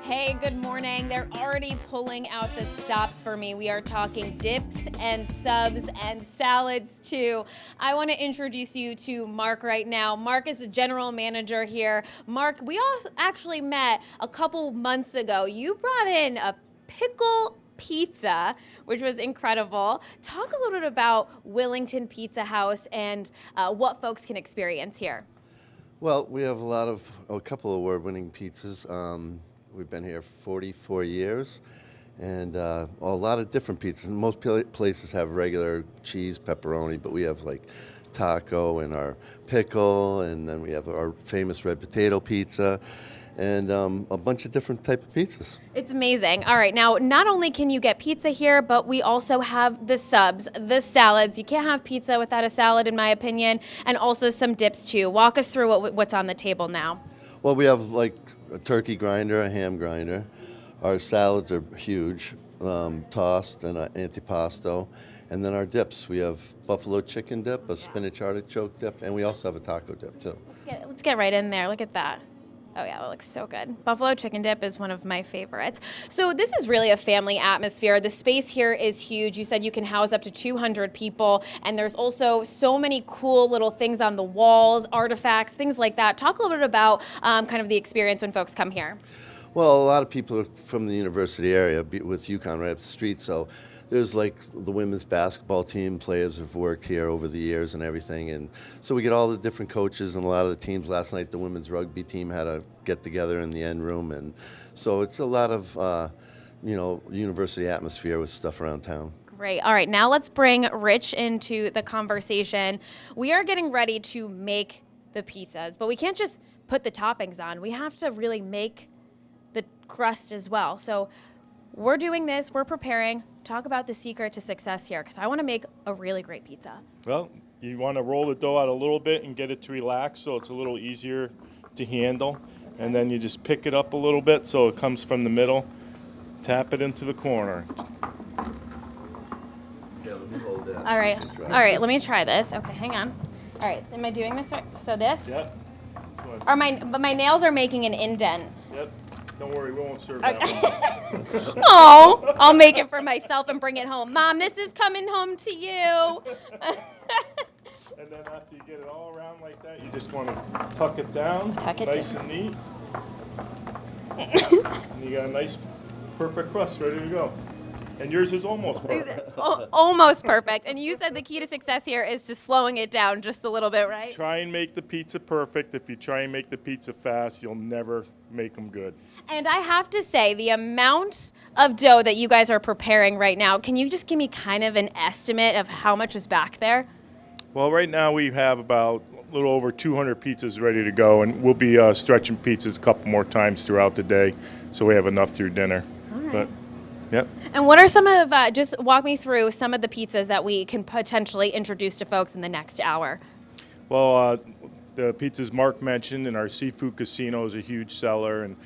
Hey, good morning. They're already pulling out the stops for me. We are talking dips and subs and salads too. I want to introduce you to Mark right now. Mark is the general manager here. Mark, we also actually met a couple months ago. You brought in a pickle pizza, which was incredible. Talk a little bit about Willington Pizza House and what folks can experience here. Well, we have a couple of award-winning pizzas. We've been here 44 years, and a lot of different pizzas. Most places have regular cheese, pepperoni, but we have like taco and our pickle, and then we have our famous red potato pizza, and a bunch of different type of pizzas. It's amazing. All right, now not only can you get pizza here, but we also have the subs, the salads. You can't have pizza without a salad, in my opinion, and also some dips too. Walk us through what's on the table now. Well, we have like a turkey grinder, a ham grinder. Our salads are huge, tossed and an antipasto. And then our dips, we have buffalo chicken dip, a spinach artichoke dip, and we also have a taco dip too. Let's get right in there. Look at that. Oh yeah, that looks so good. Buffalo chicken dip is one of my favorites. So this is really a family atmosphere. The space here is huge. You said you can house up to 200 people, and there's also so many cool little things on the walls, artifacts, things like that. Talk a little bit about kind of the experience when folks come here. Well, a lot of people are from the university area with UConn right up the street, so there's like the women's basketball team players have worked here over the years and everything, and so we get all the different coaches and a lot of the teams. Last night the women's rugby team had a get together in the end room, and so it's a lot of university atmosphere with stuff around town. Great. All right, now let's bring Rich into the conversation. We are getting ready to make the pizzas, but we can't just put the toppings on. We have to really make the crust as well. So we're doing this, we're preparing. Talk about the secret to success here, because I want to make a really great pizza. Well, you want to roll the dough out a little bit and get it to relax so it's a little easier to handle. And then you just pick it up a little bit so it comes from the middle. Tap it into the corner. Yeah, let me hold that. All right, let me try this. Okay, hang on. All right, am I doing this right? So this? Yep. But my nails are making an indent. Yep. Don't worry, we won't serve that one. Oh, I'll make it for myself and bring it home. Mom, this is coming home to you. And then after you get it all around like that, you just want to tuck it down. Tuck it nice down. and neat. And you got a nice, perfect crust ready to go. And yours is almost perfect. Almost perfect. And you said the key to success here is to slowing it down just a little bit, right? Try and make the pizza perfect. If you try and make the pizza fast, you'll never make them good. And I have to say, the amount of dough that you guys are preparing right now, can you just give me kind of an estimate of how much is back there? Well, right now we have about a little over 200 pizzas ready to go, and we'll be stretching pizzas a couple more times throughout the day, so we have enough through dinner. All right. But, yep. And what are some of, just walk me through some of the pizzas that we can potentially introduce to folks in the next hour. Well, the pizzas Mark mentioned, and our seafood casino is a huge seller, and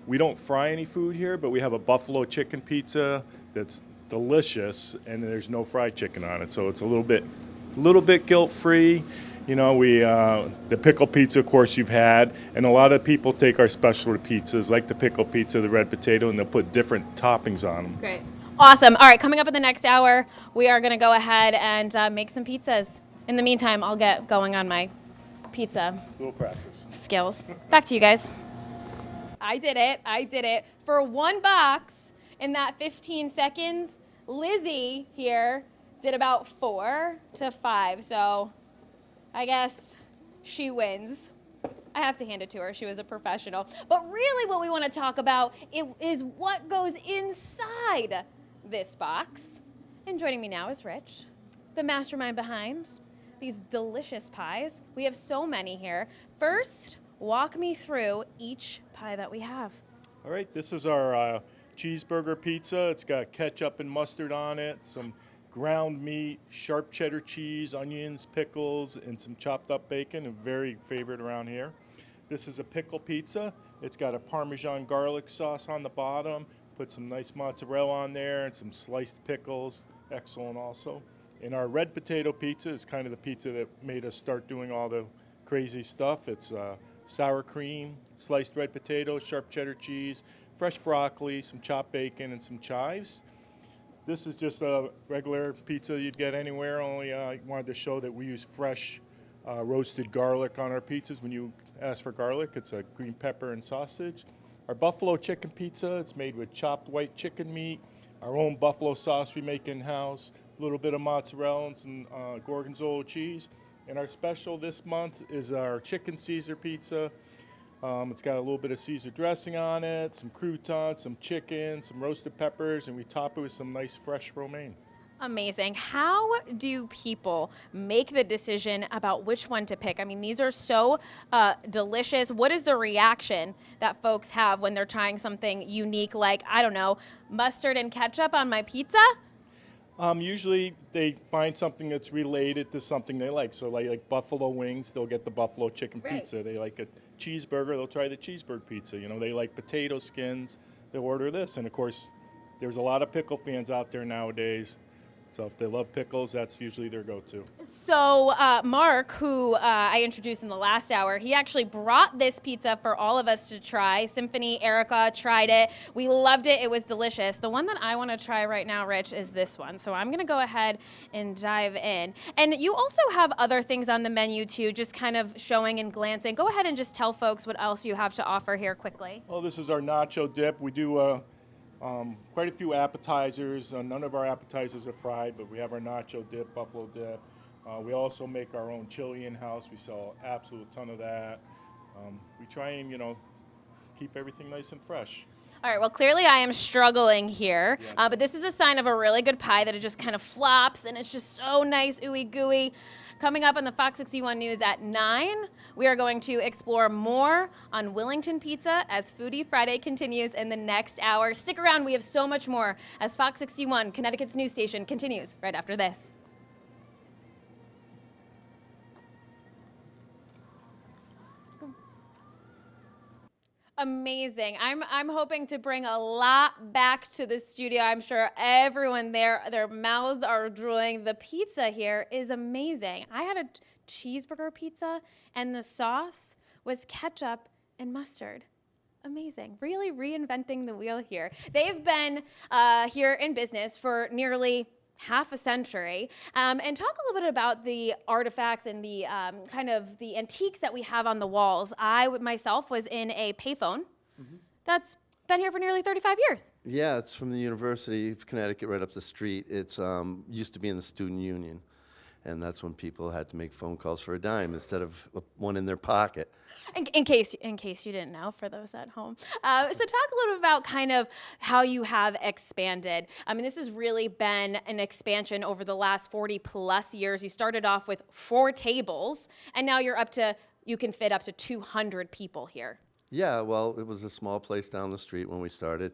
we don't fry any food here, but we have a buffalo chicken pizza that's delicious, and there's no fried chicken on it, so it's a little bit guilt-free. You know, the pickle pizza, of course, you've had, and a lot of people take our specialty pizzas, like the pickle pizza, the red potato, and they'll put different toppings on them. Great. Awesome. All right, coming up in the next hour, we are going to go ahead and make some pizzas. In the meantime, I'll get going on my pizza Little practice. skills. Back to you guys. I did it. For one box in that 15 seconds, Lizzie here did about 4 to 5, so I guess she wins. I have to hand it to her. She was a professional. But really what we want to talk about is what goes inside this box. And joining me now is Rich, the mastermind behind these delicious pies. We have so many here. First, walk me through each pie that we have. All right, this is our cheeseburger pizza. It's got ketchup and mustard on it, some ground meat, sharp cheddar cheese, onions, pickles, and some chopped up bacon, a very favorite around here. This is a pickle pizza. It's got a Parmesan garlic sauce on the bottom, put some nice mozzarella on there, and some sliced pickles, excellent also. And our red potato pizza is kind of the pizza that made us start doing all the crazy stuff. It's sour cream, sliced red potatoes, sharp cheddar cheese, fresh broccoli, some chopped bacon, and some chives. This is just a regular pizza you'd get anywhere, only I wanted to show that we use fresh roasted garlic on our pizzas. When you ask for garlic, it's a green pepper and sausage. Our buffalo chicken pizza, it's made with chopped white chicken meat, our own buffalo sauce we make in-house, a little bit of mozzarella and some gorgonzola cheese. And our special this month is our chicken Caesar pizza. It's got a little bit of Caesar dressing on it, some croutons, some chicken, some roasted peppers, and we top it with some nice fresh romaine. Amazing. How do people make the decision about which one to pick? I mean, these are so delicious. What is the reaction that folks have when they're trying something unique like, I don't know, mustard and ketchup on my pizza? Usually they find something that's related to something they like. So like buffalo wings, they'll get the buffalo chicken pizza. They like a cheeseburger, they'll try the cheeseburger pizza. You know, they like potato skins, they'll order this. And of course, there's a lot of pickle fans out there nowadays. So if they love pickles, that's usually their go-to. So Mark, who I introduced in the last hour, he actually brought this pizza for all of us to try. Symphony, Erica tried it. We loved it. It was delicious. The one that I want to try right now, Rich, is this one. So I'm going to go ahead and dive in. And you also have other things on the menu too, just kind of showing and glancing. Go ahead and just tell folks what else you have to offer here quickly. Well, this is our nacho dip. We do quite a few appetizers. None of our appetizers are fried, but we have our nacho dip, buffalo dip. We also make our own chili in-house. We sell an absolute ton of that. We try and, keep everything nice and fresh. All right, well, clearly I am struggling here, but this is a sign of a really good pie that it just kind of flops, and it's just so nice, ooey gooey. Coming up on the Fox 61 News at 9, we are going to explore more on Willington Pizza as Foodie Friday continues in the next hour. Stick around, we have so much more as Fox 61, Connecticut's news station, continues right after this. Amazing. I'm hoping to bring a lot back to the studio. I'm sure everyone there, their mouths are drooling. The pizza here is amazing. I had a cheeseburger pizza and the sauce was ketchup and mustard. Amazing. Really reinventing the wheel here. They've been here in business for nearly half a century, and talk a little bit about the artifacts and the kind of the antiques that we have on the walls. I myself was in a payphone that's been here for nearly 35 years. Yeah, it's from the University of Connecticut right up the street. It's used to be in the student union, and that's when people had to make phone calls for a dime instead of one in their pocket. In case you didn't know, for those at home. So talk a little bit about kind of how you have expanded. I mean, this has really been an expansion over the last 40 plus years. You started off with 4 tables, and now you can fit up to 200 people here. Yeah, well, it was a small place down the street when we started.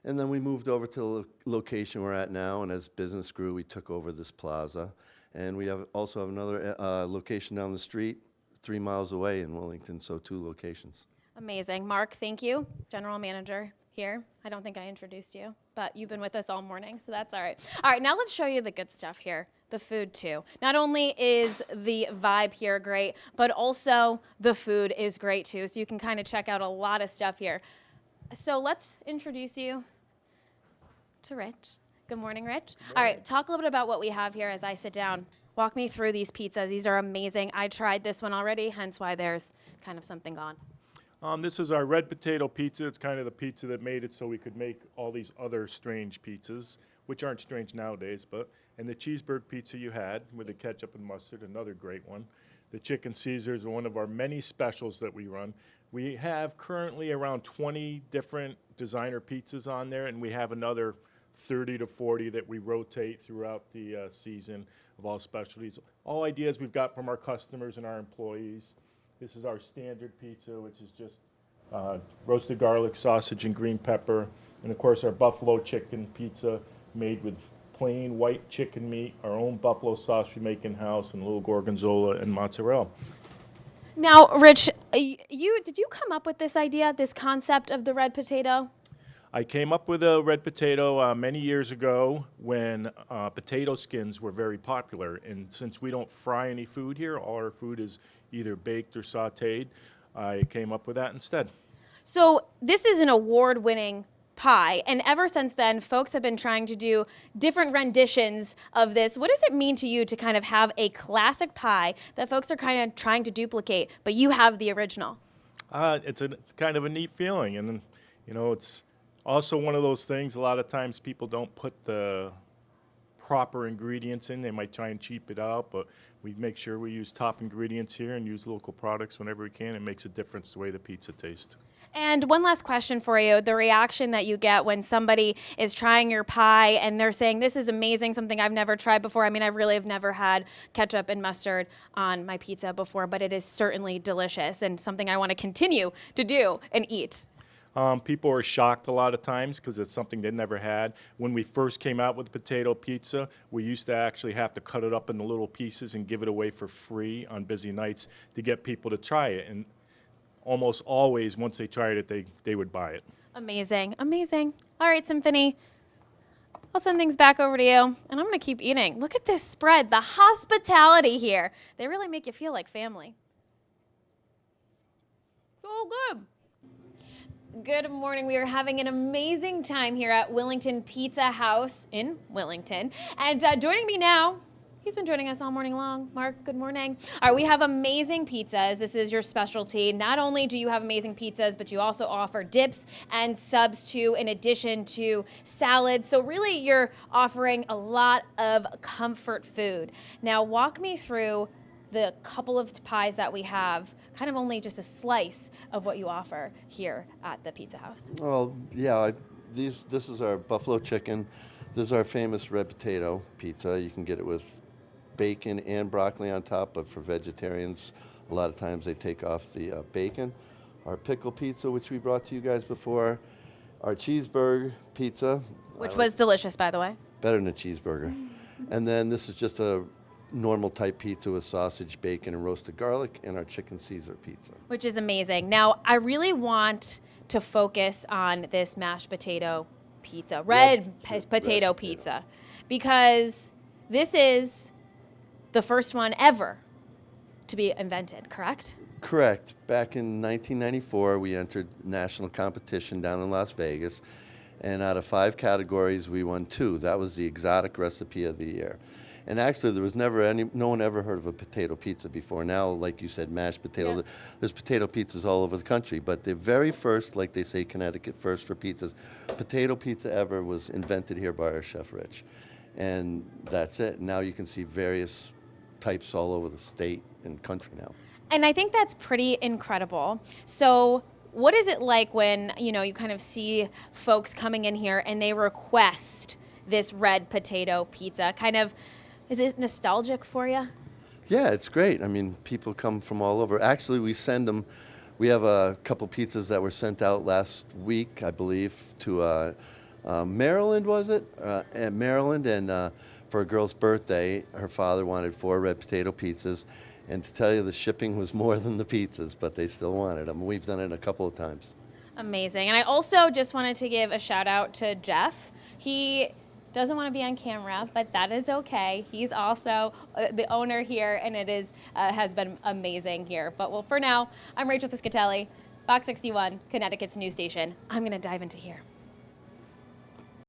And then we moved over to the location we're at now, and as business grew, we took over this plaza. And we also have another location down the street, 3 miles away in Willington, so 2 locations. Amazing. Mark, thank you. General manager here. I don't think I introduced you, but you've been with us all morning, so that's all right. All right, now let's show you the good stuff here, the food too. Not only is the vibe here great, but also the food is great too, so you can kind of check out a lot of stuff here. So let's introduce you to Rich. Good morning, Rich. Good morning. All right, talk a little bit about what we have here as I sit down. Walk me through these pizzas. These are amazing. I tried this one already, hence why there's kind of something gone. This is our red potato pizza. It's kind of the pizza that made it so we could make all these other strange pizzas, which aren't strange nowadays, and the cheeseburger pizza you had with the ketchup and mustard, another great one. The chicken Caesar is one of our many specials that we run. We have currently around 20 different designer pizzas on there, and we have another 30 to 40 that we rotate throughout the season of all specialties. All ideas we've got from our customers and our employees. This is our standard pizza, which is just roasted garlic, sausage, and green pepper. And of course our buffalo chicken pizza made with plain white chicken meat, our own buffalo sauce we make in-house, and a little gorgonzola and mozzarella. Now, Rich, did you come up with this idea, this concept of the red potato? I came up with a red potato many years ago when potato skins were very popular. And since we don't fry any food here, all our food is either baked or sauteed, I came up with that instead. So this is an award-winning pie, and ever since then, folks have been trying to do different renditions of this. What does it mean to you to kind of have a classic pie that folks are kind of trying to duplicate, but you have the original? It's a kind of a neat feeling, and then, it's also one of those things. A lot of times people don't put the proper ingredients in. They might try and cheap it out, but we make sure we use top ingredients here and use local products whenever we can. It makes a difference the way the pizza tastes. And one last question for you. The reaction that you get when somebody is trying your pie and they're saying, this is amazing, something I've never tried before. I mean, I really have never had ketchup and mustard on my pizza before, but it is certainly delicious and something I want to continue to do and eat. People are shocked a lot of times because it's something they never had. When we first came out with the potato pizza, we used to actually have to cut it up into little pieces and give it away for free on busy nights to get people to try it. And almost always, once they tried it, they would buy it. Amazing, amazing. All right, Symphony, I'll send things back over to you, and I'm going to keep eating. Look at this spread, the hospitality here. They really make you feel like family. So good. Good morning. We are having an amazing time here at Willington Pizza House in Willington. And joining me now, he's been joining us all morning long. Mark, good morning. All right, we have amazing pizzas. This is your specialty. Not only do you have amazing pizzas, but you also offer dips and subs too, in addition to salads. So really, you're offering a lot of comfort food. Now, walk me through the couple of pies that we have, kind of only just a slice of what you offer here at the Pizza House. Well, yeah, this is our buffalo chicken. This is our famous red potato pizza. You can get it with bacon and broccoli on top, but for vegetarians, a lot of times they take off the bacon. Our pickle pizza, which we brought to you guys before. Our cheeseburger pizza. Which was delicious, by the way. Better than a cheeseburger. And then this is just a normal type pizza with sausage, bacon, and roasted garlic, and our chicken Caesar pizza. Which is amazing. Now, I really want to focus on this mashed potato pizza, red potato pizza, because this is the first one ever to be invented, correct? Correct. Back in 1994, we entered national competition down in Las Vegas, and out of 5 categories, we won 2. That was the exotic recipe of the year. And actually, there was no one ever heard of a potato pizza before. Now, like you said, mashed potato, Yeah. There's potato pizzas all over the country. But the very first, like they say, Connecticut first for pizzas, potato pizza ever was invented here by our chef, Rich. And that's it. Now you can see various types all over the state and country now. And I think that's pretty incredible. So what is it like when, you kind of see folks coming in here and they request this red potato pizza? Is it nostalgic for you? Yeah, it's great. I mean, people come from all over. Actually, we send them. We have a couple pizzas that were sent out last week, I believe, to Maryland, was it? Maryland, and for a girl's birthday, her father wanted 4 red potato pizzas. And to tell you, the shipping was more than the pizzas, but they still wanted them. We've done it a couple of times. Amazing. And I also just wanted to give a shout out to Jeff. He doesn't want to be on camera, but that is okay. He's also the owner here, and it has been amazing here. But well, for now, I'm Rachel Piscitelli, Fox 61, Connecticut's news station. I'm going to dive into here.